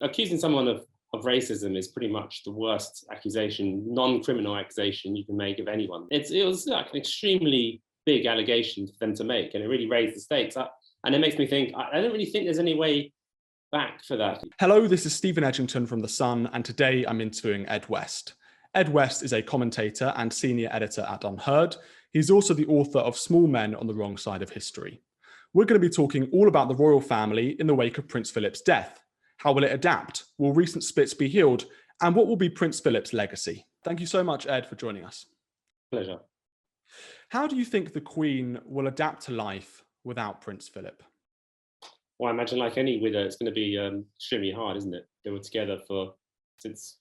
accusing someone of racism is pretty much the worst accusation, non-criminal accusation you can make of anyone. It was like an extremely big allegation for them to make, and it really raised the stakes. And it makes me think, I don't really think there's any way back for that. Hello, this is Stephen Edgington from The Sun, and today I'm interviewing Ed West. Ed West is a commentator and senior editor at Unheard. He's also the author of Small Men on the Wrong Side of History. We're going to be talking all about the royal family in the wake of Prince Philip's death. How will it adapt? Will recent splits be healed? And what will be Prince Philip's legacy? Thank you so much, Ed, for joining us. Pleasure. How do you think the Queen will adapt to life without Prince Philip? Well, I imagine like any widow, it's going to be extremely hard, isn't it? They were together since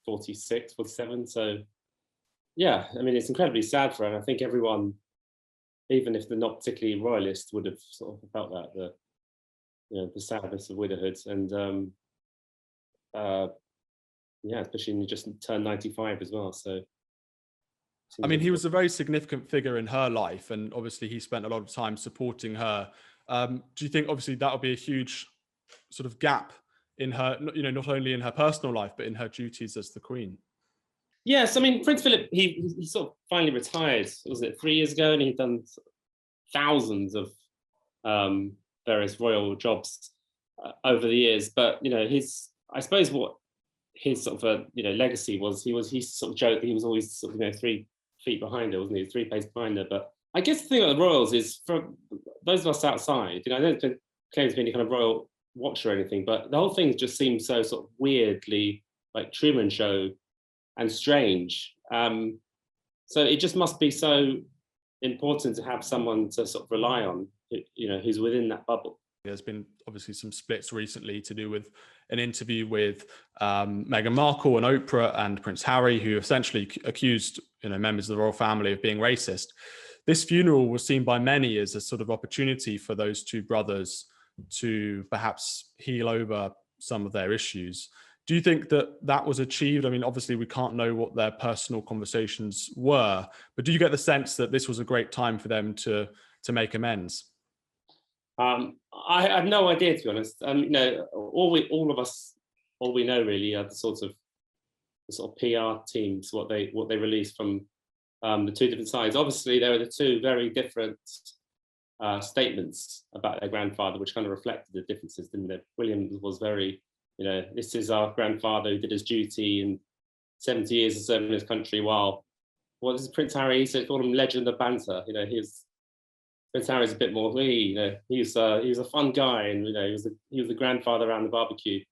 46, 47. So yeah, I mean, it's incredibly sad for her. And I think everyone, even if they're not particularly royalist, would have sort of felt that, the sadness of widowhood. And yeah, especially when you just turned 95 as well. So I mean, he was a very significant figure in her life, and obviously he spent a lot of time supporting her. Do you think obviously that will be a huge sort of gap in her, not only in her personal life, but in her duties as the Queen? Yes, I mean, Prince Philip, he sort of finally retired, was it 3 years ago? And he'd done thousands of various royal jobs over the years. But, I suppose what his sort of, legacy was, he sort of joked that he was always sort of, 3 feet behind her, wasn't he? 3 paces behind her. But I guess the thing about the royals is, for those of us outside, I don't claim to be any kind of royal watcher or anything, but the whole thing just seems so sort of weirdly like Truman Show and strange. So it just must be so important to have someone to sort of rely on, who's within that bubble. There's been obviously some splits recently to do with an interview with Meghan Markle and Oprah and Prince Harry, who essentially accused members of the royal family of being racist. This funeral was seen by many as a sort of opportunity for those two brothers to perhaps heal over some of their issues. Do you think that was achieved? I mean, obviously we can't know what their personal conversations were, but do you get the sense that this was a great time for them to make amends? I have no idea, to be honest. All we know really are the sort of PR teams, what they release from the two different sides. Obviously, there are the two very different statements about their grandfather, which kind of reflected the differences, didn't they? William was very, this is our grandfather who did his duty in 70 years of serving his country, while this is Prince Harry, he said, called him legend of banter. Prince Harry's a bit more, he was a fun guy, and he was the grandfather around the barbecue.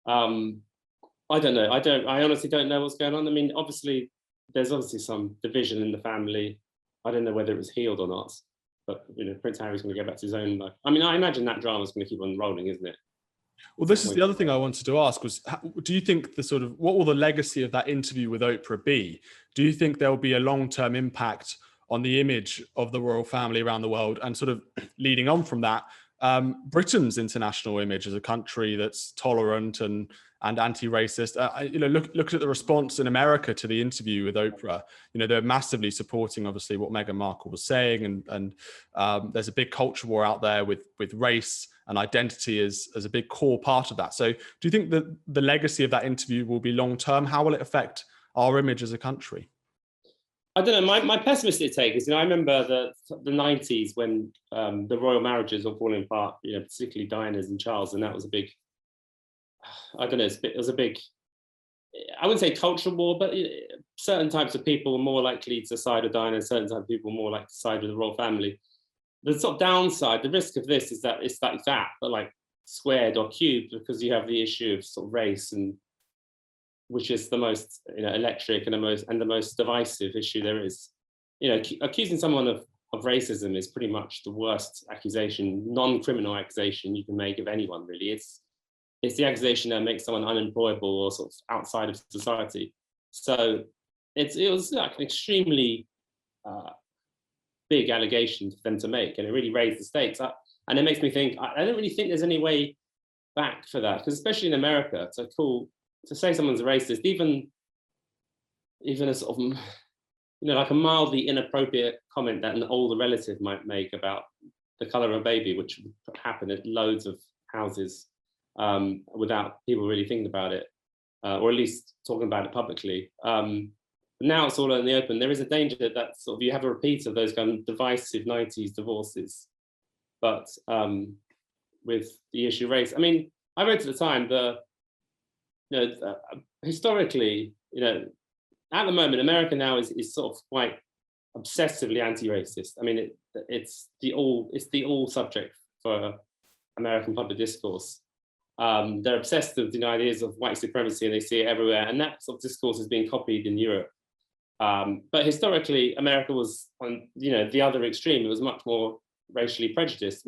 I don't know. I honestly don't know what's going on. I mean, there's obviously some division in the family. I don't know whether it was healed or not, but Prince Harry's going to go back to his own life. I mean, I imagine that drama's going to keep on rolling, isn't it? Well, this is the other thing I wanted to ask was, do you think what will the legacy of that interview with Oprah be? Do you think there will be a long-term impact on the image of the royal family around the world, and sort of leading on from that, Britain's international image as a country that's tolerant and anti-racist? Look at the response in America to the interview with Oprah. They're massively supporting, obviously, what Meghan Markle was saying, and there's a big culture war out there with race and identity as a big core part of that. So do you think that the legacy of that interview will be long-term? How will it affect our image as a country? I don't know. My pessimistic take is, I remember the 90s when the royal marriages were falling apart, particularly Diana's and Charles, and that was a big, I don't know, it was a big, I wouldn't say cultural war, but certain types of people were more likely to side with Diana, and certain types of people were more likely to side with the royal family. The sort of downside, the risk of this is that it's like that, but like squared or cubed, because you have the issue of sort of race, and which is the most electric and the most divisive issue there is. Accusing someone of racism is pretty much the worst accusation, non-criminal accusation you can make of anyone, really. It's the accusation that makes someone unemployable or sort of outside of society. So it was like an extremely big allegation for them to make, and it really raised the stakes. And it makes me think, I don't really think there's any way back for that, because especially in America, to say someone's a racist, even a sort of, like a mildly inappropriate comment that an older relative might make about the color of a baby, which would happen at loads of houses without people really thinking about it, or at least talking about it publicly. Now it's all in the open. There is a danger that sort of you have a repeat of those kind of divisive 90s divorces, but with the issue raised. I mean, I wrote at the time historically, at the moment, America now is sort of quite obsessively anti-racist. I mean, it's the all subject for American public discourse. They're obsessed with the ideas of white supremacy, and they see it everywhere. And that sort of discourse is being copied in Europe. But historically, America was on the other extreme. It was much more racially prejudiced.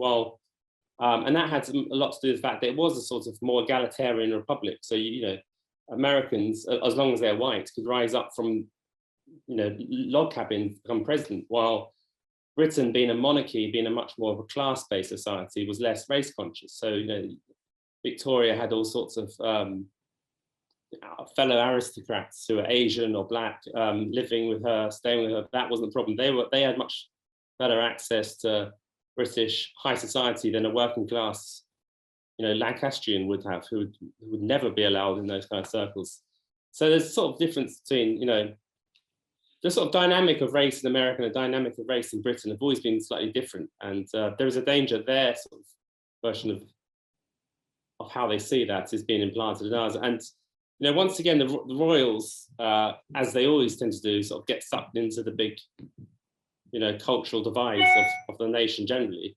And that had a lot to do with the fact that it was a sort of more egalitarian republic. So Americans, as long as they're white, could rise up from log cabins, become president, while Britain, being a monarchy, being a much more of a class-based society, was less race conscious. So Victoria had all sorts of fellow aristocrats who were Asian or black living with her, staying with her. That wasn't a problem. They had much better access to British high society than a working class, Lancastrian would have, who would never be allowed in those kind of circles. So there's sort of difference between, the sort of dynamic of race in America and the dynamic of race in Britain have always been slightly different. And there is a danger their sort of version of how they see that is being implanted in ours. And once again, the royals, as they always tend to do, sort of get sucked into the big, cultural divides of the nation generally.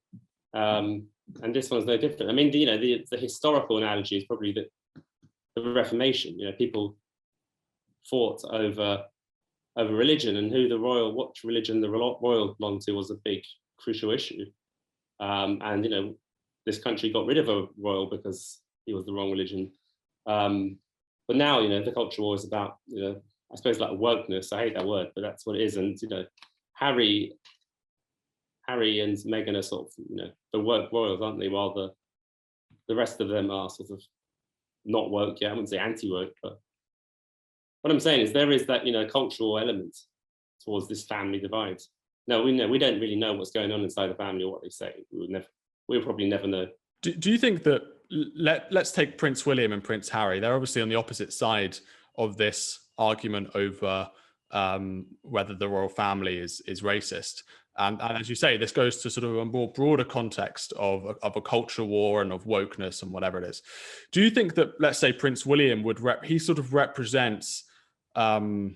And this one's no different. I mean, the historical analogy is probably the Reformation. People fought over religion, and what religion the royal belonged to was a big crucial issue. And this country got rid of a royal because he was the wrong religion. But now, the culture war is about, I suppose, like wokeness. I hate that word, but that's what it is. And Harry and Meghan are sort of, the woke royals, aren't they? While the rest of them are sort of not woke yet. I wouldn't say anti-woke, but what I'm saying is there is that, cultural element towards this family divide. No, we don't really know what's going on inside the family or what they say. We'll probably never know. Do you think that, let's take Prince William and Prince Harry, they're obviously on the opposite side of this argument over whether the royal family is racist. And as you say, this goes to sort of a more broader context of a culture war and of wokeness and whatever it is. Do you think that, let's say, Prince William he sort of represents an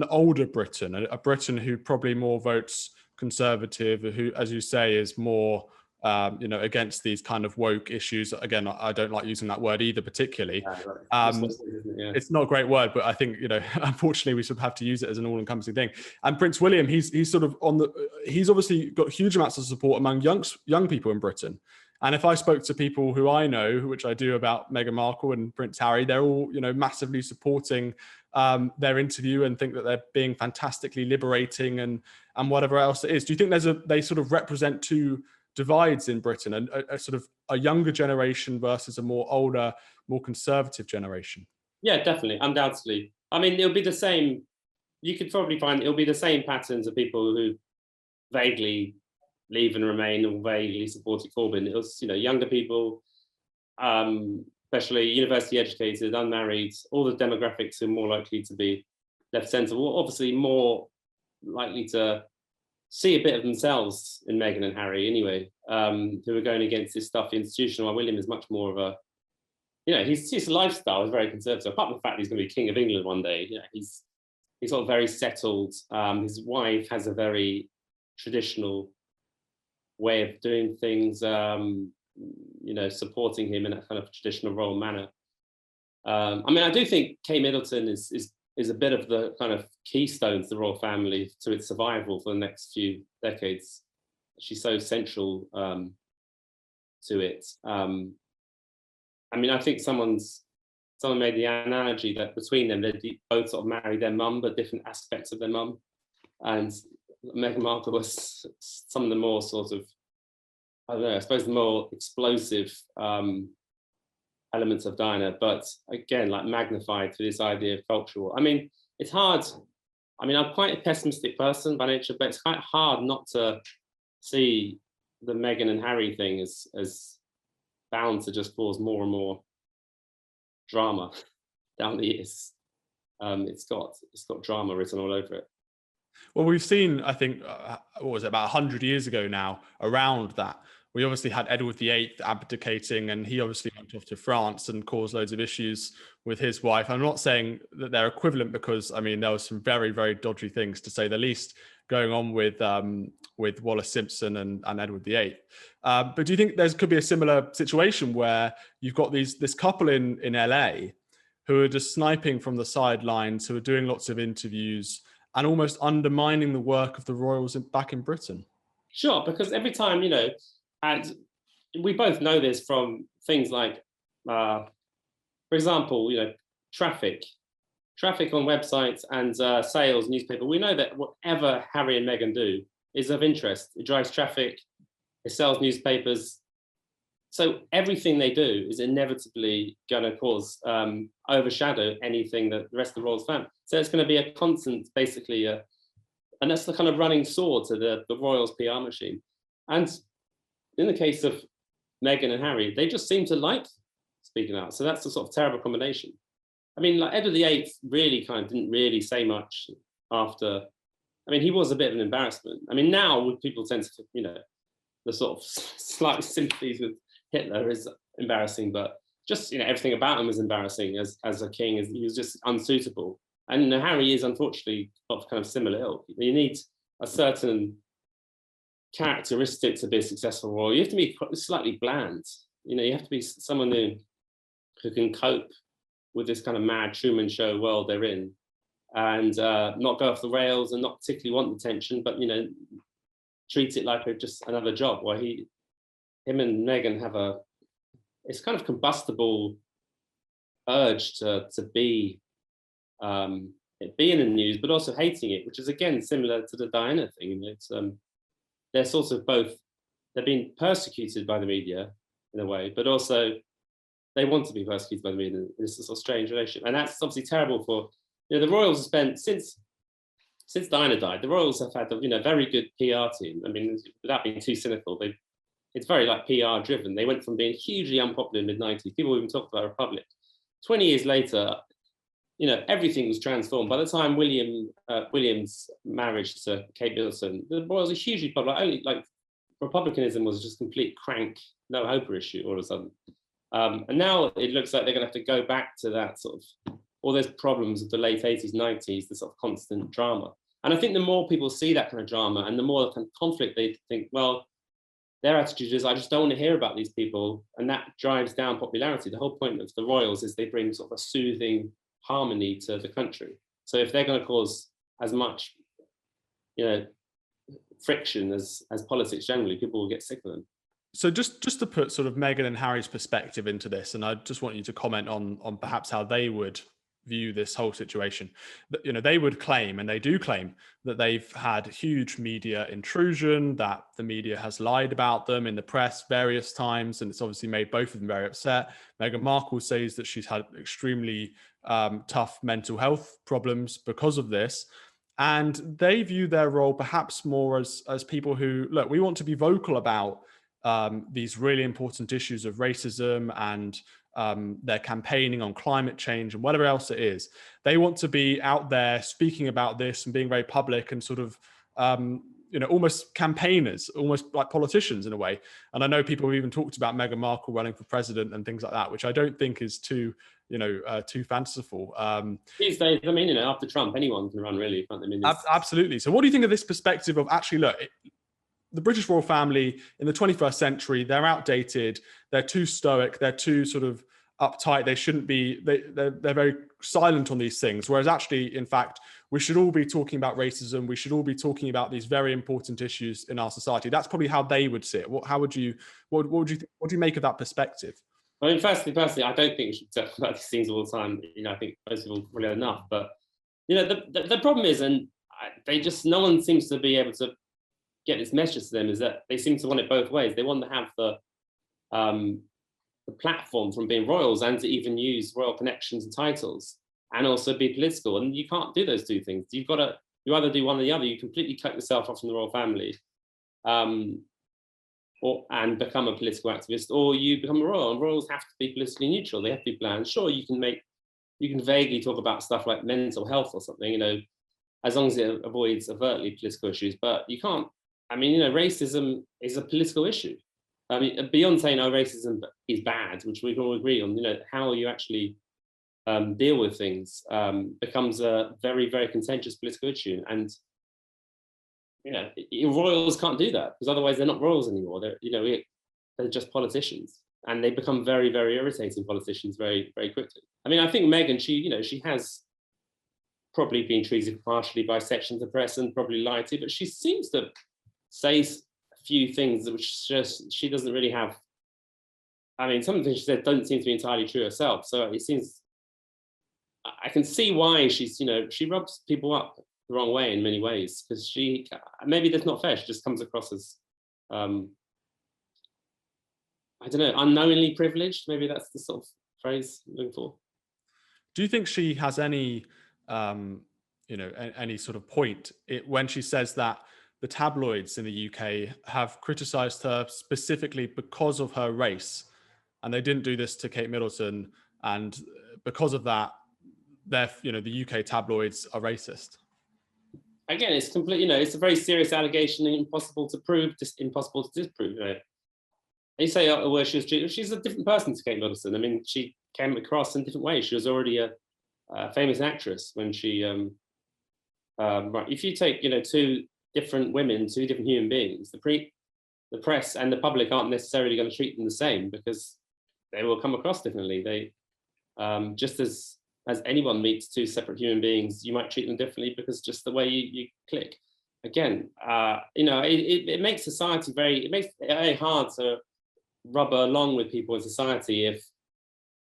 older Britain, a Britain who probably more votes conservative, who, as you say, is more against these kind of woke issues? Again, I don't like using that word either particularly. It's not a great word, but I think, unfortunately we sort of have to use it as an all-encompassing thing. And Prince William, he's sort of he's obviously got huge amounts of support among young people in Britain. And if I spoke to people who I know, which I do, about Meghan Markle and Prince Harry, they're all, massively supporting their interview and think that they're being fantastically liberating and whatever else it is. Do you think they sort of represent two divides in Britain, and a sort of a younger generation versus a more older, more conservative generation? Yeah, definitely, undoubtedly. I mean, it'll be the same. You could probably find it'll be the same patterns of people who vaguely leave and remain or vaguely supported Corbyn. It was, younger people, especially university educated, unmarried, all the demographics are more likely to be left centre. Well, obviously more likely to see a bit of themselves in Meghan and Harry anyway, who are going against this stuff institution, while William is much more of a, his lifestyle is very conservative. Apart from the fact he's going to be King of England one day, he's sort of very settled. His wife has a very traditional way of doing things, supporting him in that kind of traditional royal manner. I mean, I do think Kate Middleton is a bit of the kind of keystone to the royal family, to its survival for the next few decades. She's so central to it. I mean, I think someone made the analogy that between them, they both sort of married their mum, but different aspects of their mum. And Meghan Markle was some of the more sort of, I don't know, I suppose the more explosive elements of Diana, but again, like magnified for this idea of cultural. I mean, it's hard. I mean, I'm quite a pessimistic person by nature, but it's quite hard not to see the Meghan and Harry thing as bound to just cause more and more drama down the years. It's got drama written all over it. Well, we've seen, I think, what was it, about 100 years ago now, around that. We obviously had Edward VIII abdicating, and he obviously went off to France and caused loads of issues with his wife. I'm not saying that they're equivalent, because, I mean, there was some very, very dodgy things, to say the least, going on with Wallace Simpson and Edward VIII. But do you think there could be a similar situation where you've got this couple in LA who are just sniping from the sidelines, who are doing lots of interviews and almost undermining the work of the royals back in Britain? Sure, because every time, and we both know this from things like, for example, traffic on websites and sales, newspaper. We know that whatever Harry and Meghan do is of interest. It drives traffic, it sells newspapers. So everything they do is inevitably going to cause overshadow anything that the rest of the royals family. So it's going to be a constant, basically, and that's the kind of running sword to the royals' PR machine. And in the case of Meghan and Harry, they just seem to like speaking out. So that's a sort of terrible combination. I mean, like Edward VIII really kind of didn't really say much after. I mean, he was a bit of an embarrassment. I mean, now people tend to, the sort of slight sympathies with Hitler is embarrassing, but just everything about him was embarrassing as a king. He was just unsuitable. And Harry is unfortunately of kind of similar ilk. You need a certain characteristic to be a successful royal. You have to be slightly bland. You have to be someone who can cope with this kind of mad Truman Show world they're in, and not go off the rails and not particularly want the tension, but treat it like just another job. Where him and Meghan have it's kind of combustible urge to be in the news, but also hating it, which is again similar to the Diana thing. It's they're sort of both, they're being persecuted by the media in a way, but also they want to be persecuted by the media. It's a sort of strange relationship, and that's obviously terrible for the royals. Have spent since Diana died, the royals have had a very good PR team. I mean, without being too cynical, it's very like PR driven. They went from being hugely unpopular in the mid-90s. People even talked about a republic. 20 years later, everything was transformed. By the time William's marriage to Kate Middleton, the royals are hugely popular. Only like republicanism was just complete crank, no hope issue all of a sudden. And now it looks like they're going to have to go back to that sort of all those problems of the late 80s, 90s, the sort of constant drama. And I think the more people see that kind of drama and the more kind of conflict, they think, well, their attitude is, I just don't want to hear about these people. And that drives down popularity. The whole point of the royals is they bring sort of a soothing harmony to the country. So if they're going to cause as much, friction as politics generally, people will get sick of them. So just to put sort of Meghan and Harry's perspective into this, and I just want you to comment on perhaps how they would view this whole situation. They would claim, and they do claim, that they've had huge media intrusion, that the media has lied about them in the press various times, and it's obviously made both of them very upset. Meghan Markle says that she's had extremely tough mental health problems because of this. And they view their role perhaps more as people who, look, we want to be vocal about these really important issues of racism and their campaigning on climate change and whatever else it is. They want to be out there speaking about this and being very public and sort of, almost campaigners, almost like politicians in a way. And I know people have even talked about Meghan Markle running for president and things like that, which I don't think is too fanciful. These days, I mean, after Trump, anyone can run really, can't they? Absolutely. So what do you think of this perspective of actually, look, the British royal family in the 21st century, they're outdated, they're too stoic, they're too sort of uptight, they shouldn't be, they're very silent on these things. Whereas actually, in fact, we should all be talking about racism, we should all be talking about these very important issues in our society. That's probably how they would see it. What do you make of that perspective? I mean, firstly, I don't think we should talk about these things all the time. I think most people really enough. But the problem is, and no one seems to be able to get this message to them, is that they seem to want it both ways. They want to have the platform from being royals and to even use royal connections and titles, and also be political. And you can't do those two things. You either do one or the other. You completely cut yourself off from the royal family. and become a political activist, or you become a royal. And royals have to be politically neutral. They have to be bland. Sure, you can vaguely talk about stuff like mental health or something, as long as it avoids overtly political issues. But you can't. I mean, racism is a political issue. I mean, beyond saying, oh, racism is bad, which we can all agree on, how you actually deal with things becomes a very, very contentious political issue. And, royals can't do that, because otherwise they're not royals anymore. They're just politicians, and they become very, very irritating politicians very, very quickly. I mean, I think Meghan, she has probably been treated partially by sections of the press and probably lied to, but she seems to say a few things which just she doesn't really have. I mean, some of the things she said don't seem to be entirely true herself. So it seems I can see why she rubs people up the wrong way in many ways, because maybe that's not fair. She just comes across as I don't know, unknowingly privileged. Maybe that's the sort of phrase I'm looking for. Do you think she has any any sort of point when she says that the tabloids in the UK have criticised her specifically because of her race, and they didn't do this to Kate Middleton, and because of that, the UK tabloids are racist? Again, it's complete. It's a very serious allegation, and impossible to prove, just impossible to disprove. You say, where she was treated. She's a different person to Kate Middleton. I mean, she came across in different ways. She was already a famous actress when she. If you take, two different women, two different human beings, the press and the public aren't necessarily going to treat them the same, because they will come across differently. They just as anyone meets two separate human beings, you might treat them differently because just the way you click. Again, it makes society it makes it very hard to rubber along with people in society if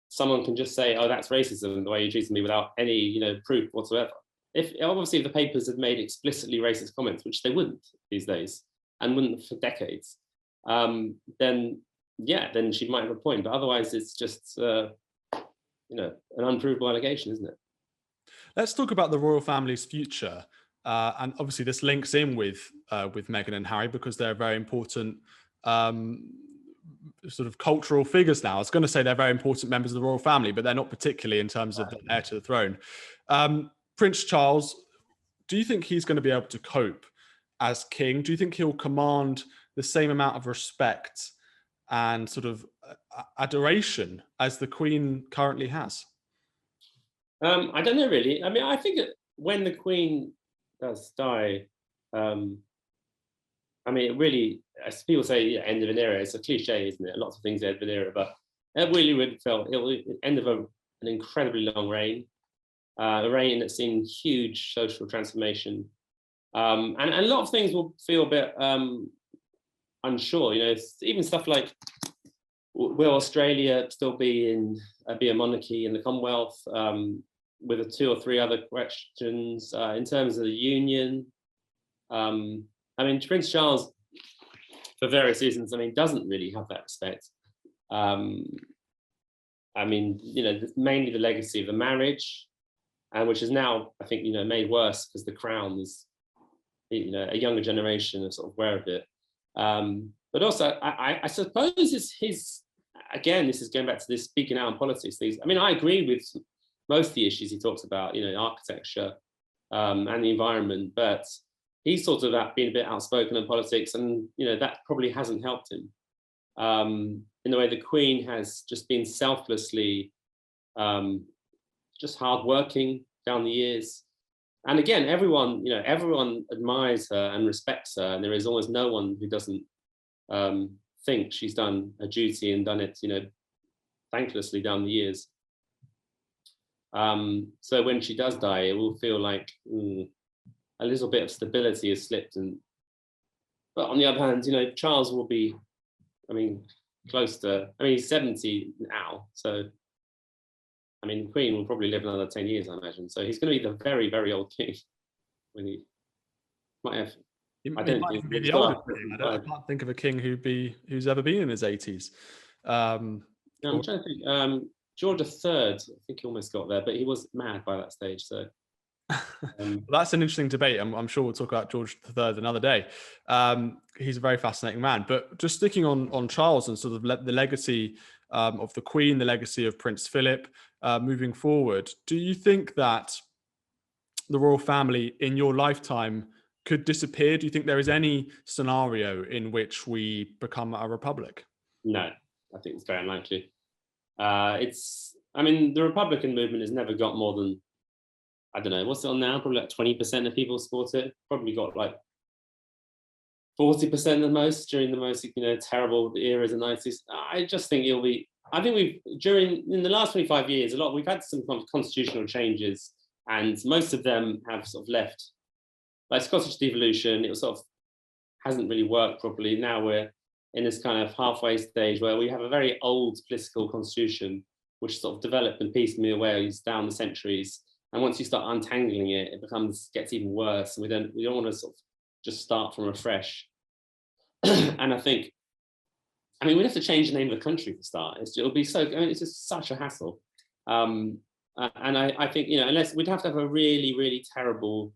someone can just say, oh, that's racism, the way you treated me, without any proof whatsoever. If the papers had made explicitly racist comments, which they wouldn't these days, and wouldn't for decades, then she might have a point. But otherwise, it's just an unprovable allegation, isn't it? Let's talk about the royal family's future, and obviously this links in with Meghan and Harry, because they're very important sort of cultural figures now. I was going to say they're very important members of the royal family, but they're not particularly in terms of the heir to the throne. Prince Charles, do you think he's going to be able to cope as king? Do you think he'll command the same amount of respect and sort of adoration as the Queen currently has? I don't know, really. I mean, I think when the Queen does die, I mean, it really, as people say, end of an era. It's a cliche, isn't it? Lots of things end of an era, but it really would feel it will end of an incredibly long reign, a reign that's seen huge social transformation, and a lot of things will feel a bit unsure. Even stuff like, will Australia still be a monarchy in the Commonwealth? With the 2 or 3 other questions in terms of the union. I mean, Prince Charles, for various reasons, doesn't really have that respect. Mainly the legacy of the marriage, and which is now, I think, made worse because the crown is, a younger generation are sort of aware of it. But also, I suppose it's his. Again, this is going back to this speaking out in politics. I agree with most of the issues he talks about, architecture and the environment, but he's sort of been a bit outspoken in politics, and that probably hasn't helped him. In the way the Queen has just been selflessly, just hardworking down the years, and again, everyone admires her and respects her, and there is almost no one who doesn't think she's done her duty and done it, thanklessly down the years. So when she does die, it will feel like a little bit of stability has slipped. But on the other hand, Charles will be, close to, he's 70 now. So, the Queen will probably live another 10 years, I imagine. So he's going to be the very, very old king when he might have. I don't think be the oldest king. I can't think of a king who's ever been in his 80s. I'm trying to think. George III, I think he almost got there, but he was mad by that stage. So That's an interesting debate. I'm sure we'll talk about George III another day. He's a very fascinating man. But just sticking on Charles and sort of the legacy of the Queen, the legacy of Prince Philip moving forward, do you think that the royal family in your lifetime could disappear? Do you think there is any scenario in which we become a republic? No, I think it's very unlikely. I mean, the Republican movement has never got more than, I don't know, what's it on now? Probably like 20% of people support it. Probably got like 40% the most during the most, terrible eras of the 90s. I just think it'll be, I think in the last 25 years, we've had some constitutional changes, and most of them have sort of left, like Scottish devolution, it sort of hasn't really worked properly. Now we're in this kind of halfway stage where we have a very old political constitution, which sort of developed in piecemeal ways down the centuries. And once you start untangling it, it gets even worse. And we don't want to sort of just start from afresh. And I mean, we'd have to change the name of the country for start. It'll be it's just such a hassle. And I think, unless we'd have to have a really, really terrible,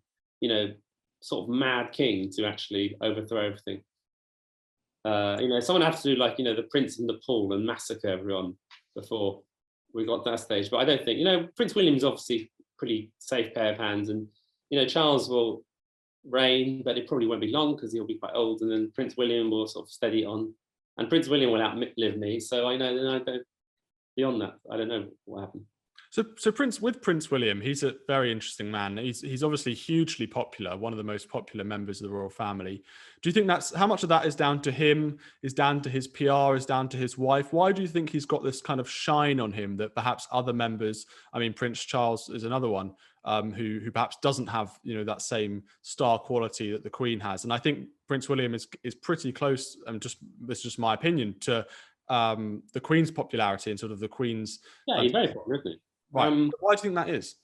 sort of mad king to actually overthrow everything. Someone has to do like, the prince in the pool and massacre everyone before we got to that stage. But I don't think, Prince William's obviously pretty safe pair of hands, and Charles will reign, but it probably won't be long because he'll be quite old, and then Prince William will sort of steady on, and Prince William will outlive me, so I know, then I don't, beyond that, I don't know what happened. So Prince William, he's a very interesting man. He's obviously hugely popular, one of the most popular members of the royal family. Do you think how much of that is down to him, is down to his PR, is down to his wife? Why do you think he's got this kind of shine on him that perhaps other members, I mean, Prince Charles is another one, who perhaps doesn't have, that same star quality that the Queen has. And I think Prince William is pretty close, this is just my opinion, to the Queen's popularity and sort of the Queen's... Yeah, he's very popular, isn't he? Right. Why do you think that is?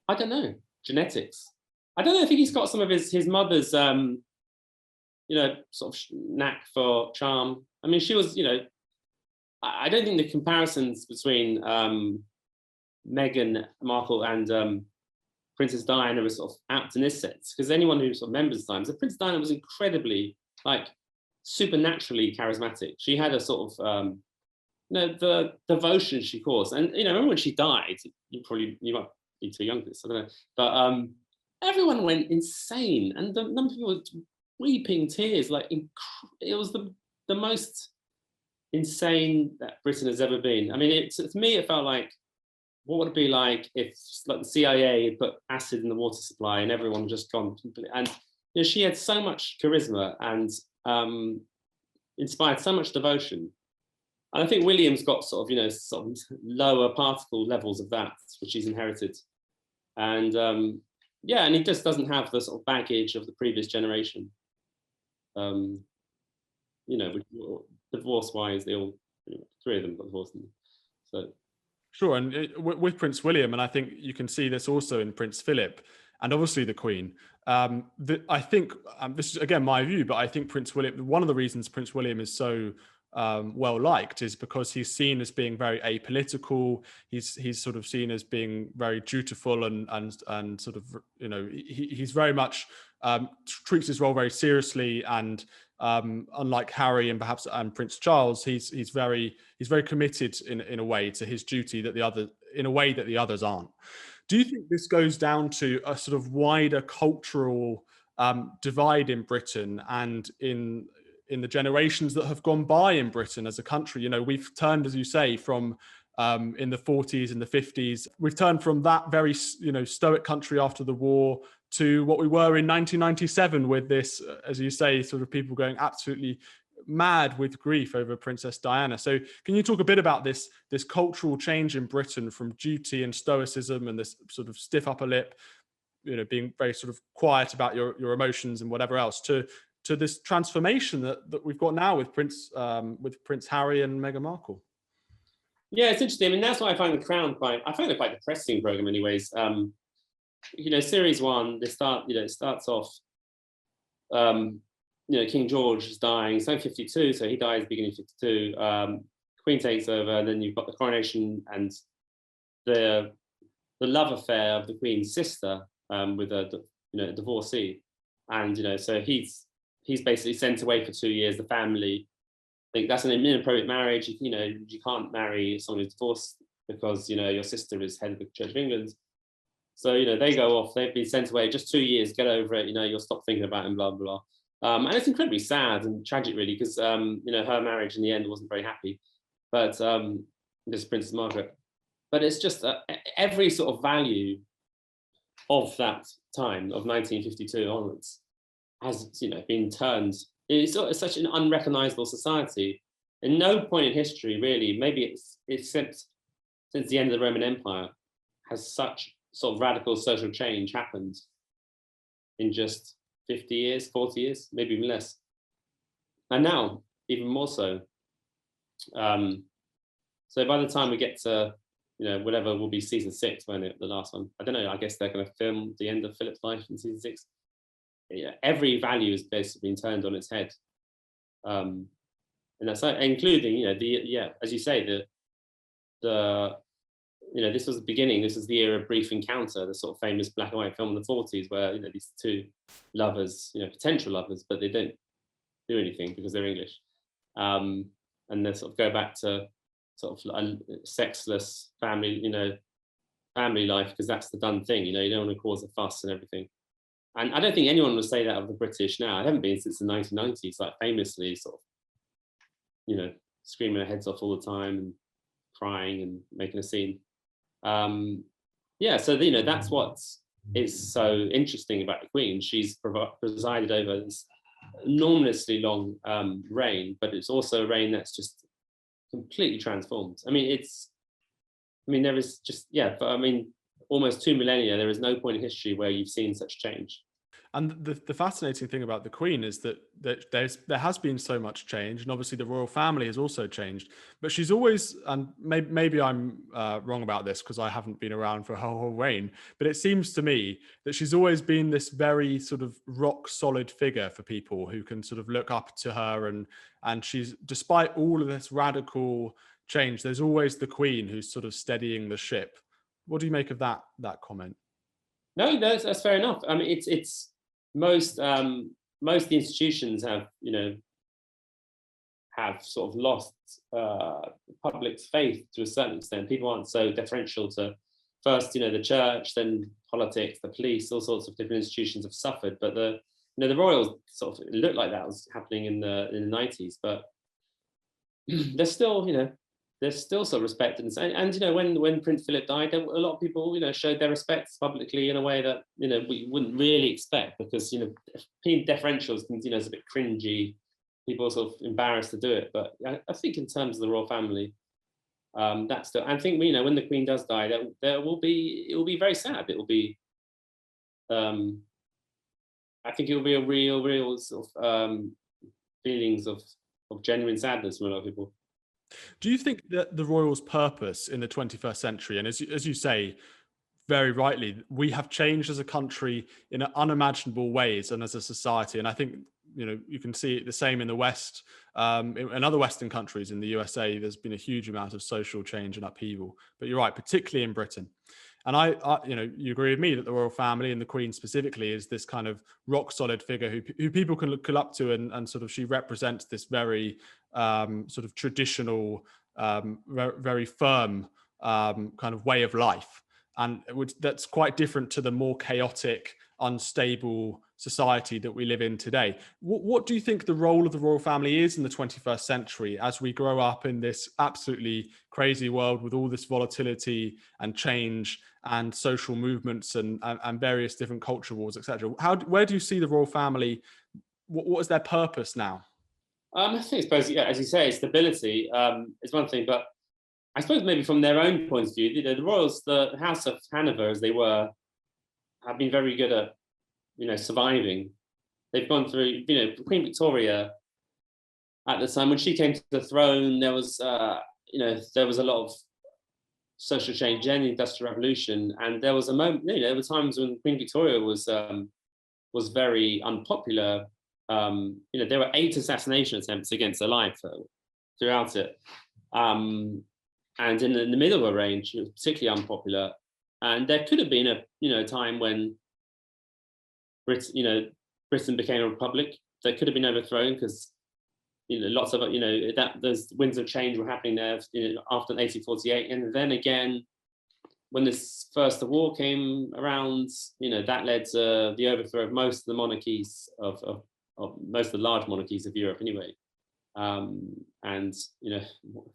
I don't know. Genetics. I don't know. I think he's got some of his mother's, sort of knack for charm. I mean, she was, I don't think the comparisons between Meghan Markle and Princess Diana were sort of apt in this sense, because anyone who sort of remembers times, Princess Diana was incredibly, like, supernaturally charismatic. She had a sort of the devotion she caused. And remember when she died, you might be too young for this, I don't know, but everyone went insane, and the number of people weeping tears, like it was the most insane that Britain has ever been. I mean, to me it felt like, what would it be like if, like, the CIA had put acid in the water supply and everyone just gone completely, and she had so much charisma and inspired so much devotion. And I think William's got sort of lower particle levels of that, which he's inherited. And and he just doesn't have the sort of baggage of the previous generation. Divorce-wise, they all, three of them got divorced. So. Sure, and with Prince William, and I think you can see this also in Prince Philip, and obviously the Queen. I think, this is again my view, but I think Prince William, one of the reasons Prince William is so well liked is because he's seen as being very apolitical. He's sort of seen as being very dutiful and sort of, he's very much treats his role very seriously, and unlike Harry and perhaps Prince Charles, he's very committed in a way to his duty that the others aren't. Do you think this goes down to a sort of wider cultural divide in Britain and in the generations that have gone by in Britain as a country? We've turned, as you say, from in the 40s and the 50s, we've turned from that very, stoic country after the war to what we were in 1997 with this, as you say, sort of people going absolutely mad with grief over Princess Diana. So can you talk a bit about this cultural change in Britain from duty and stoicism and this sort of stiff upper lip, being very sort of quiet about your emotions and whatever else, to this transformation that we've got now with Prince Harry and Meghan Markle? Yeah, it's interesting. I mean, that's why I find The Crown quite a depressing program, in many ways. Series 1, it starts off. King George is dying. He's 52, so he dies beginning of 52. Queen takes over, and then you've got the coronation and the the love affair of the Queen's sister with a divorcee, and so he's basically sent away for 2 years. The family think that's an inappropriate marriage. You can't marry someone who's divorced because your sister is head of the Church of England. So they go off. They've been sent away just 2 years. Get over it. You'll stop thinking about him. Blah blah blah. And it's incredibly sad and tragic, really, because her marriage in the end wasn't very happy. But this Princess Margaret. But it's just every sort of value of that time of 1952 onwards has been turned. It's such an unrecognizable society. In no point in history, really, maybe it's since the end of the Roman Empire, has such sort of radical social change happened in just 50 years, 40 years, maybe even less. And now, even more so. So by the time we get to, whatever will be season 6, won't it, the last one? I don't know, I guess they're going to film the end of Philip's life in season 6. Every value has basically been turned on its head. And that's including, as you say, this was the beginning. This is the era of Brief Encounter, the sort of famous black and white film in the 40s, where these two lovers, potential lovers, but they don't do anything because they're English, and they sort of go back to sort of a sexless family, family life, because that's the done thing. You don't want to cause a fuss and everything. And I don't think anyone would say that of the British now. I haven't been since the 1990s, like famously sort of, screaming their heads off all the time and crying and making a scene. So that's what is so interesting about the Queen. She's presided over this enormously long reign, but it's also a reign that's just completely transformed. There is just, almost 2 millennia, there is no point in history where you've seen such change. And the fascinating thing about the Queen is that there has been so much change, and obviously the royal family has also changed. But she's always, and maybe I'm wrong about this because I haven't been around for her whole reign, but it seems to me that she's always been this very sort of rock solid figure for people who can sort of look up to her, and she's, despite all of this radical change, there's always the Queen who's sort of steadying the ship. What do you make of that comment? No, that's fair enough. It's most institutions have sort of lost public's faith to a certain extent. People aren't so deferential to first the church, then politics, the police, all sorts of different institutions have suffered. But the royals sort of looked like that was happening in the 90s, but there's still sort of respect, and when Prince Philip died, a lot of people showed their respects publicly in a way that we wouldn't really expect, because being deferential is a bit cringy. People are sort of embarrassed to do it, but I think in terms of the royal family, that's still. I think when the Queen does die, it will be very sad. It will be, I think it will be a real sort of feelings of genuine sadness from a lot of people. Do you think that the royals' purpose in the 21st century, and as you say very rightly, we have changed as a country in unimaginable ways and as a society, and I think you can see it the same in the West, in other Western countries. In the USA, there's been a huge amount of social change and upheaval, but you're right, particularly in Britain. And I you agree with me that the royal family, and the Queen specifically, is this kind of rock solid figure who people can look up to, and sort of she represents this very sort of traditional, very firm kind of way of life, and that's quite different to the more chaotic, unstable society that we live in today. What do you think the role of the royal family is in the 21st century as we grow up in this absolutely crazy world with all this volatility and change and social movements and various different culture wars, etc.? Where do you see the royal family? What is their purpose now? I suppose, as you say, stability is one thing, but I suppose maybe from their own point of view, the royals, the House of Hanover, as they were, have been very good at surviving. They've gone through, Queen Victoria at the time when she came to the throne, there was a lot of social change in the Industrial Revolution, and there was a moment, there were times when Queen Victoria was very unpopular. There were 8 assassination attempts against her life throughout it, and in the middle of her reign, she was particularly unpopular. And there could have been a time when Britain became a republic. That could have been overthrown because lots of that those winds of change were happening there after 1848, and then again when this first the war came around, that led to the overthrow of most of the monarchies of most of the large monarchies of Europe anyway. And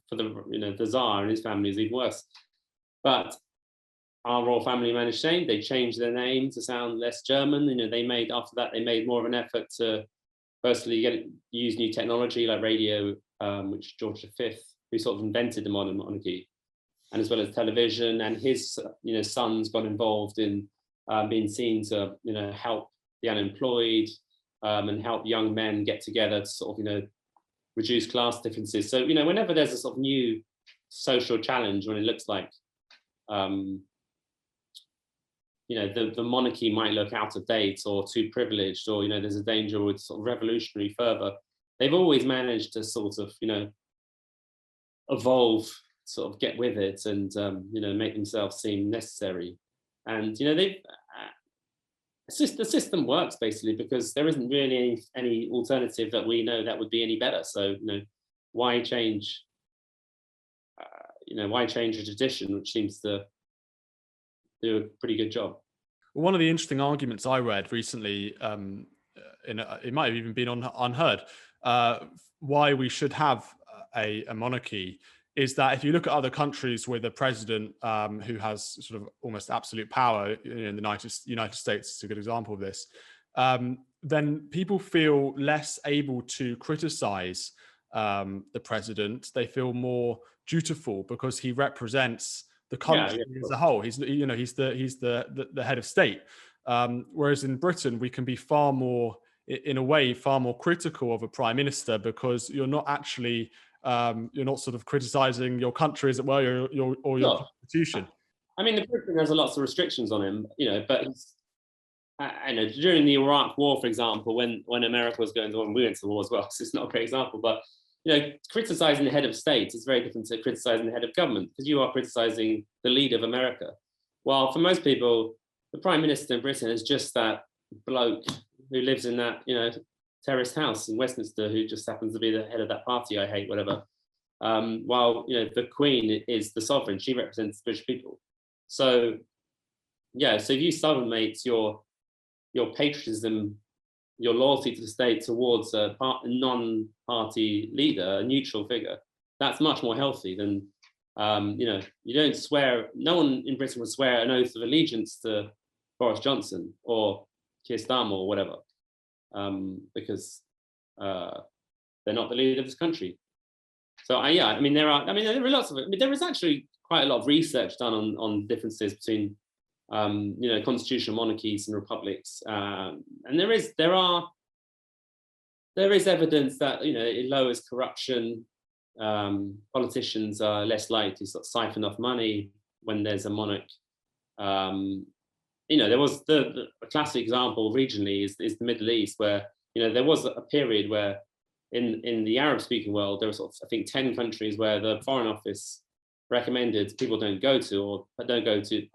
for the Tsar and his family is even worse. But our royal family managed to change. They changed their name to sound less German. They made more of an effort to firstly use new technology like radio, which George V, who sort of invented the modern monarchy, and as well as television, and his sons got involved in being seen to help the unemployed and help young men get together to sort of reduce class differences. So whenever there's a sort of new social challenge, when it looks like the monarchy might look out of date or too privileged, or there's a danger with sort of revolutionary fervor, they've always managed to sort of evolve, sort of get with it, and make themselves seem necessary. And the system works basically because there isn't really any alternative that we know that would be any better. So why change? Why change a tradition which seems to do a pretty good job? One of the interesting arguments I read recently, it might have even been unheard, why we should have a monarchy, is that if you look at other countries with a president who has sort of almost absolute power, in the United States is a good example of this, then people feel less able to criticize the president. They feel more dutiful because he represents the country as a whole. He's the head of state. Whereas in Britain, we can be far more critical of a prime minister because you're not actually you're not sort of criticizing your country, as it were, your constitution. I mean, the Britain has lots of restrictions on him, but during the Iraq War, for example, when America was going on, we went to the war as well, so it's not a great example, but criticizing the head of state is very different to criticizing the head of government, because you are criticizing the leader of America. While for most people, the prime minister in Britain is just that bloke who lives in that, terraced house in Westminster, who just happens to be the head of that party I hate, whatever. While the Queen is the sovereign, she represents the British people. So so if you sublimates your patriotism, your loyalty to the state towards a non-party leader, a neutral figure, that's much more healthy than you don't swear. No one in Britain would swear an oath of allegiance to Boris Johnson or Keir Starmer or whatever, because they're not the leader of this country. So there are lots of it. There is actually quite a lot of research done on differences between constitutional monarchies and republics, and there is evidence that it lowers corruption. Politicians are less likely to sort of siphon off money when there's a monarch. There was the classic example regionally is the Middle East, where there was a period where in the Arab-speaking world there were sort of, I think, 10 countries where the Foreign Office recommended people don't go to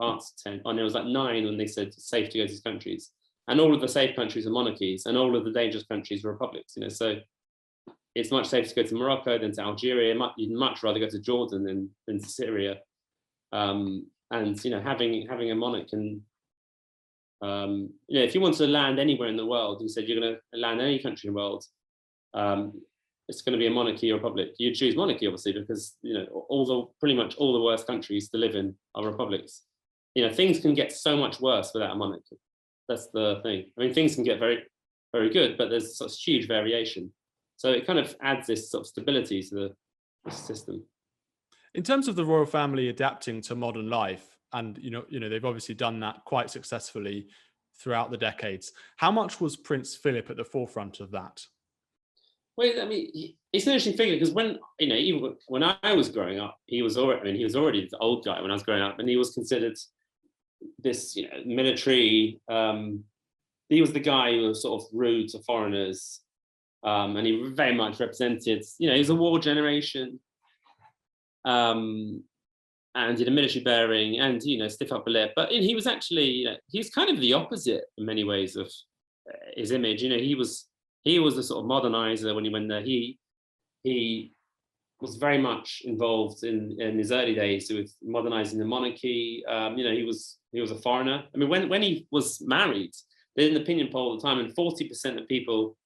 parts of 10, and there was like 9 when they said it's safe to go to these countries, and all of the safe countries are monarchies, and all of the dangerous countries are republics. So it's much safer to go to Morocco than to Algeria. You'd much rather go to Jordan than to Syria. And having a monarch can, if you want to land anywhere in the world and said you're going to land any country in the world, it's going to be a monarchy or republic. You choose monarchy, obviously, because pretty much all the worst countries to live in are republics. Things can get so much worse without a monarch. That's the thing. I mean, things can get very, very good, but there's such huge variation. So it kind of adds this sort of stability to the system. In terms of the royal family adapting to modern life, and they've obviously done that quite successfully throughout the decades. How much was Prince Philip at the forefront of that? Well, I mean, it's an interesting figure because even when I was growing up, he was already the old guy when I was growing up, and he was considered this military. He was the guy who was sort of rude to foreigners. And he very much represented, he was a war generation. and did a military bearing, and stiff upper lip. But he was actually, he's kind of the opposite in many ways of his image. He was the sort of modernizer when he went there. He was very much involved in his early days with modernizing the monarchy. He was a foreigner. I mean, when he was married, they did an opinion poll at the time, and 40% of people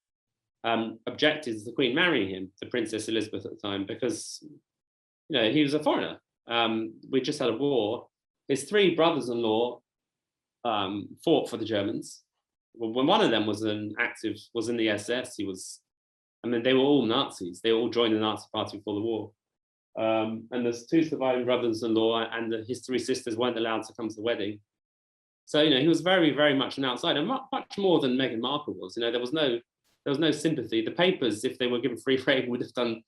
objected to the Queen marrying him, to Princess Elizabeth at the time, because he was a foreigner. We just had a war. His three brothers-in-law fought for the Germans. When one of them was in the SS, they were all Nazis. They all joined the Nazi party before the war. And there's two surviving brothers-in-law, and his three sisters weren't allowed to come to the wedding. So he was very, very much an outsider, much more than Meghan Markle was. There was no sympathy. The papers, if they were given free rein, would have done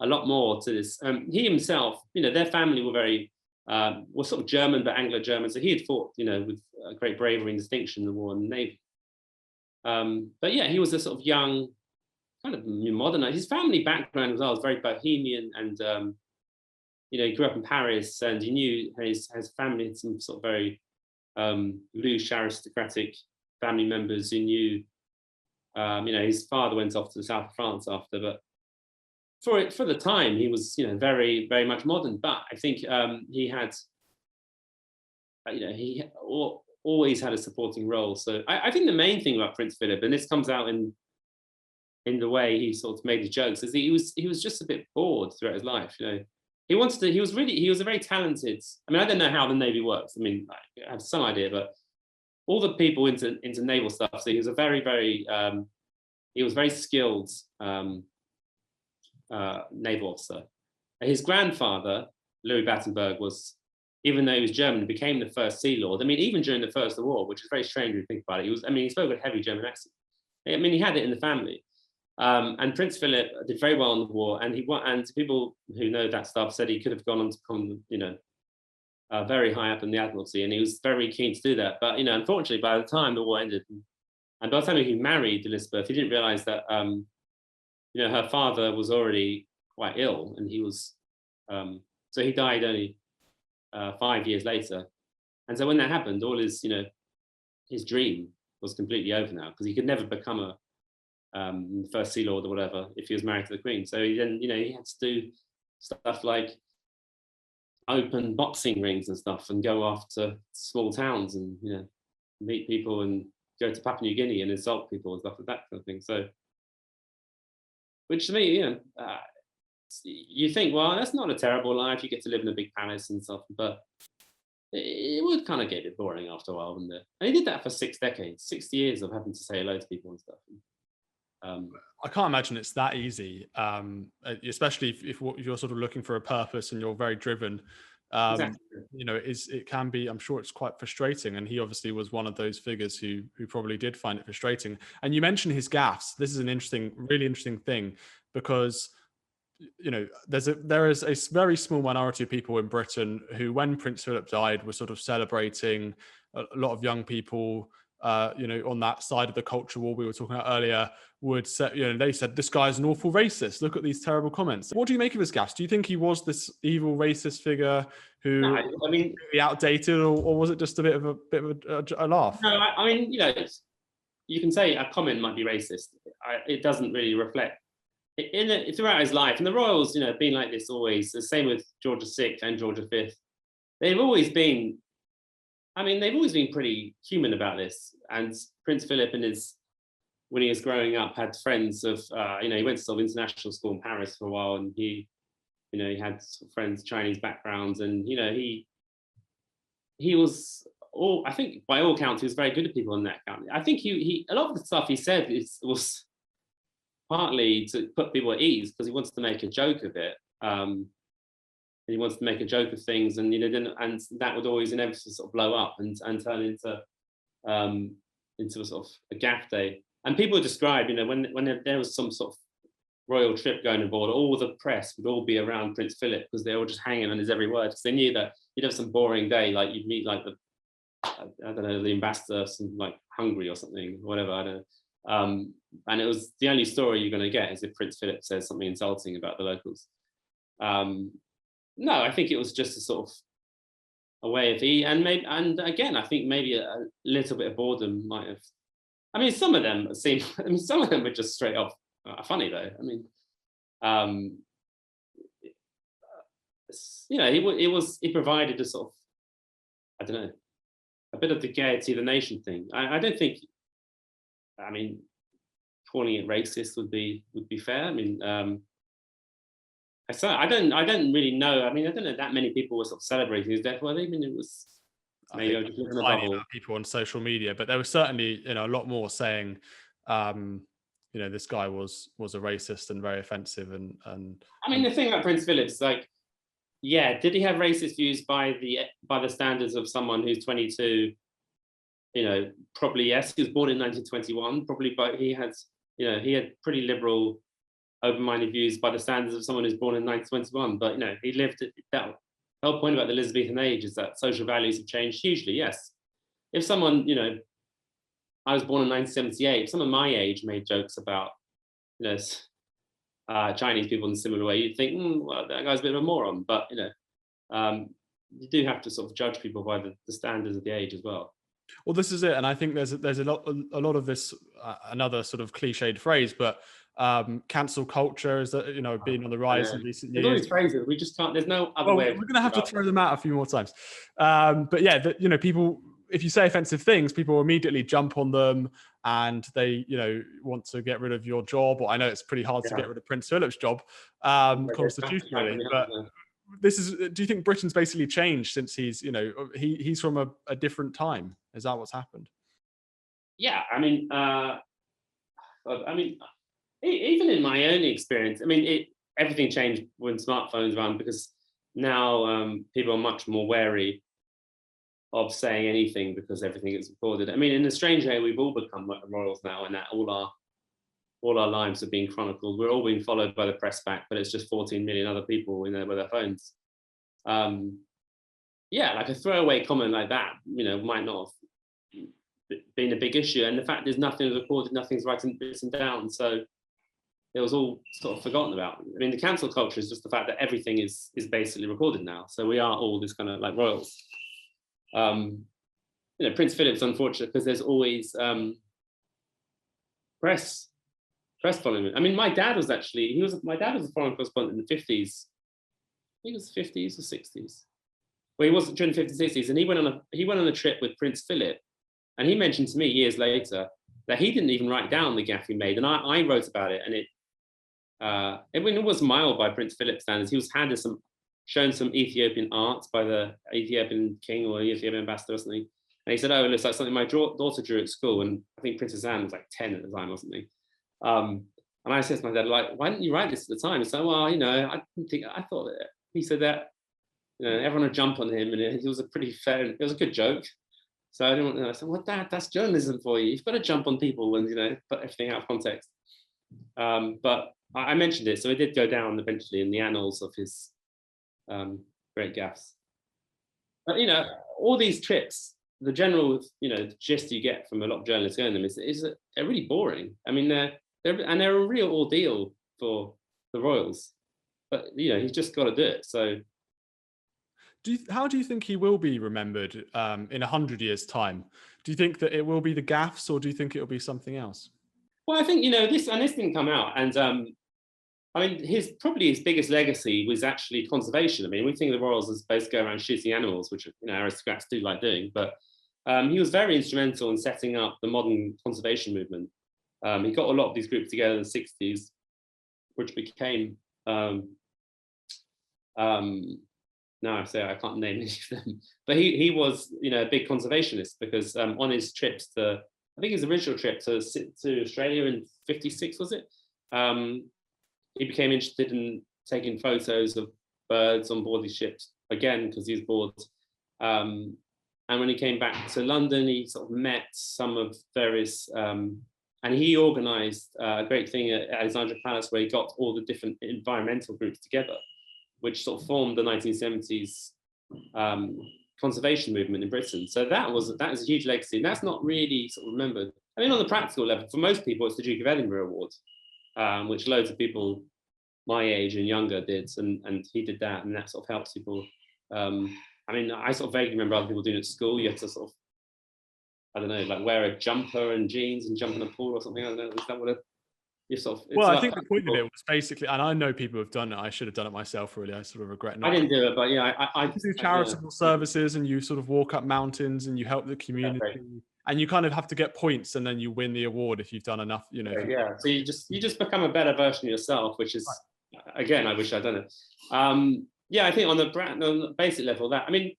a lot more to this. He himself, their family were sort of German, but Anglo-German. So he had fought, with great bravery and distinction in the war in the Navy. But yeah, he was a sort of young, kind of modernized. His family background as well was very bohemian, and he grew up in Paris, and he knew his family had some sort of very loose aristocratic family members who knew. His father went off to the south of France after, but for the time he was very, very much modern. But I think he had always had a supporting role. So I think the main thing about Prince Philip, and this comes out in the way he sort of made his jokes, is that he was just a bit bored throughout his life. He was a very talented. I mean, I don't know how the Navy works. I mean, I have some idea, but all the people into naval stuff. So he was a very, very he was very skilled naval officer. His grandfather, Louis Battenberg, even though he was German, became the first Sea Lord. I mean, even during the First World War, which is very strange when you think about it. He spoke with heavy German accent. I mean, he had it in the family. And Prince Philip did very well in the war, and people who know that stuff said he could have gone on to become, very high up in the Admiralty, and he was very keen to do that. But unfortunately, by the time the war ended, and by the time he married Elizabeth, he didn't realise that her father was already quite ill, and he was so he died only 5 years later. And so when that happened, all his his dream was completely over now, because he could never become a first Sea Lord or whatever if he was married to the Queen. So he then he had to do stuff like open boxing rings and stuff, and go off to small towns and meet people, and go to Papua New Guinea and insult people and stuff like that kind of thing. So, which to me, you think, well, that's not a terrible life. You get to live in a big palace and stuff, but it would kind of get a bit boring after a while, wouldn't it? And he did that for 6 decades, 60 years of having to say hello to people and stuff. I can't imagine it's that easy, especially if you're sort of looking for a purpose and you're very driven. Exactly. It can be. I'm sure it's quite frustrating, and he obviously was one of those figures who probably did find it frustrating. And you mentioned his gaffes. This is an really interesting thing, because there is a very small minority of people in Britain who, when Prince Philip died, were sort of celebrating. A lot of young people, on that side of the culture war we were talking about earlier, would say, they said, this guy's an awful racist. Look at these terrible comments. What do you make of his gaffes? Do you think he was this evil racist figure who, No, I mean, really outdated, or was it just a bit of a laugh? No, I mean, you can say a comment might be racist. It doesn't really reflect throughout his life. And the royals, been like this always. The same with George VI and George V. They've always been pretty human about this. And Prince Philip, when he was growing up, had friends of, he went to sort of international school in Paris for a while, and he had sort of friends, Chinese backgrounds, and he was I think by all counts, he was very good at people in that count. I think he a lot of the stuff he said was partly to put people at ease, because he wanted to make a joke of it. And he wants to make a joke of things, and and that would always inevitably sort of blow up and turn into a sort of a gaff day. And people describe, when there was some sort of royal trip going aboard, all the press would all be around Prince Philip, because they were just hanging on his every word, because they knew that you'd have some boring day, like you'd meet like I don't know, the ambassador from like Hungary or something, whatever, I don't know. And it was the only story you're going to get is if Prince Philip says something insulting about the locals. No, I think it was just a sort of a way of and again, I think maybe a little bit of boredom might have. I mean, some of them seem. I mean, some of them were just straight off funny though. I mean, um, he provided a sort of, I don't know, a bit of the gaiety of the nation thing. I don't think. I mean, calling it racist would be fair. I mean, I don't really know. I mean, I don't know that many people were sort of celebrating his death. Well, I mean, it was I maybe think I was just living in a tiny amount bubble. of people on social media, but there was certainly, a lot more saying, this guy was a racist and very offensive, and I mean, the thing about Prince Philip is like, yeah, did he have racist views by the standards of someone who's 22? Probably yes. He was born in 1921, probably, but he had pretty liberal, open-minded views by the standards of someone who's born in 1921. But he lived that. The whole point about the Elizabethan age is that social values have changed hugely. Yes, if someone, I was born in 1978. If someone my age made jokes about, Chinese people in a similar way, you'd think, well, that guy's a bit of a moron. But you do have to sort of judge people by the standards of the age as well. Well, this is it, and I think there's a lot of this, another sort of cliched phrase, but cancel culture is been on the rise in recent There's all years. these phrases we just can't. There's no other Well, way. we're going to have to throw them out a few more times, but yeah, people. If you say offensive things, people immediately jump on them, and they want to get rid of your job. Or I know it's pretty hard to get rid of Prince Philip's job constitutionally, but do you think Britain's basically changed since he's from a different time? Is that what's happened? Yeah, I mean, even in my own experience, I mean, everything changed when smartphones ran, because now people are much more wary of saying anything because everything is recorded. I mean, in a strange way, we've all become royals now, and that all our lives are being chronicled. We're all being followed by the press back, but it's just 14 million other people with their phones. Yeah, like a throwaway comment like that, might not have been a big issue. And the fact is, nothing is recorded, nothing's written down. So it was all sort of forgotten about. I mean, the cancel culture is just the fact that everything is basically recorded now. So we are all this kind of like royals. Prince Philip's unfortunate because there's always press following him. I mean, my dad was a foreign correspondent in the 50s. I think it was 50s or 60s. Well, he was during the 50s, 60s, and he went on a trip with Prince Philip, and he mentioned to me years later that he didn't even write down the gaffe he made, and I wrote about it, and it was mild by Prince Philip standards. He was shown some Ethiopian art by the Ethiopian king or Ethiopian ambassador or something, and he said, "Oh, it looks like something my daughter drew at school." And I think Princess Anne was like 10 at the time or something. And I said to my dad, like, "Why didn't you write this at the time?" He said, "Well, I thought that." He said that everyone would jump on him, and it was it was a good joke. So I didn't. I said, "Well, Dad, that's journalism for you. You've got to jump on people when put everything out of context." But I mentioned it, so it did go down eventually in the annals of his great gaffes. But all these trips, the general gist you get from a lot of journalists going them is they're really boring. I mean, they're a real ordeal for the royals, but he's just got to do it. So. How do you think he will be remembered in 100 years' time? Do you think that it will be the gaffes, or do you think it will be something else? Well, I think this didn't come out, and I mean, his biggest legacy was actually conservation. I mean, we think of the royals as supposed to go around shooting animals, which aristocrats do like doing, but he was very instrumental in setting up the modern conservation movement. He got a lot of these groups together in the 60s, which became now I say I can't name any of them, but he was a big conservationist, because on his trips I think his original trip to Australia in 56, was it? He became interested in taking photos of birds on board his ships again because he was bored. And when he came back to London, he sort of met some of various, and he organised a great thing at Alexandra Palace where he got all the different environmental groups together, which sort of formed the 1970s conservation movement in Britain. So that is a huge legacy, and that's not really sort of remembered. I mean, on the practical level, for most people, it's the Duke of Edinburgh Award, which loads of people my age and younger did, and he did that, and that sort of helps people I mean, I sort of vaguely remember other people doing it at school. You had to sort of, I don't know, like wear a jumper and jeans and jump in a pool or something. I don't know. Is that what you sort of? Well, It's I about think the point of it was basically, and I know people have done it. I should have done it myself. Really, I sort of regret I not. didn't do it, but yeah, I You do I don't know. charitable services, and you sort of walk up mountains, and you help the community, and you kind of have to get points, and then you win the award if you've done enough. You know, if you've Yeah. So you just become a better version of yourself, which is, again, I wish I'd done it. Yeah, I think on the basic level, that, I mean,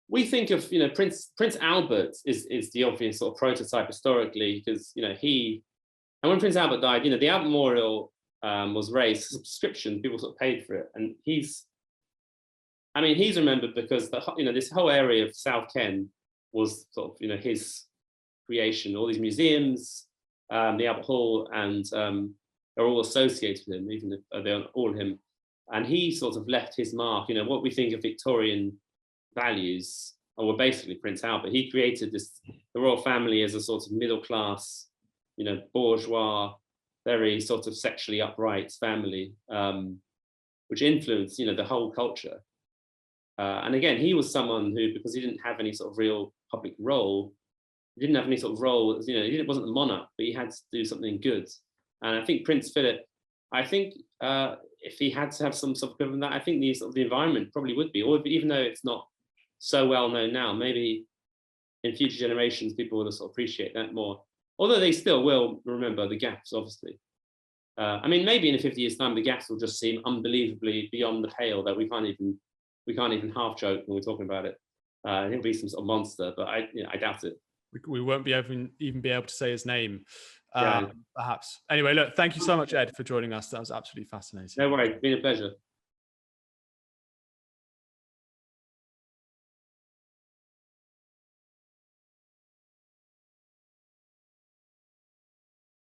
we think of, you know, Prince Albert is the obvious sort of prototype historically, because, you know, and when Prince Albert died, you know, the Albert Memorial was raised, subscription, people sort of paid for it, and he's remembered because you know, this whole area of South Ken was sort of, you know, his creation. All these museums, the Albert Hall, and they're all associated with him, even if they're all him. And he sort of left his mark. You know, what we think of Victorian values were basically Prince Albert. He created the royal family as a sort of middle class, you know, bourgeois, very sort of sexually upright family, which influenced, you know, the whole culture. And again, he was someone who, because he didn't have any sort of real public role, he didn't have any sort of role, you know, he wasn't the monarch, but he had to do something good. And I think Prince Philip, I think if he had to have some sort of equivalent of that, I think the environment probably would be, or even though it's not so well known now, maybe in future generations, people will sort of appreciate that more. Although they still will remember the gaffes, obviously. I mean, maybe in 50 years' time, the gaffes will just seem unbelievably beyond the pale that we can't even half joke when we're talking about it. He'll be some sort of monster, but I doubt it. we won't be even be able to say his name, Yeah. perhaps. Anyway, look, thank you so much, Ed, for joining us. That was absolutely fascinating. No worries, it's been a pleasure.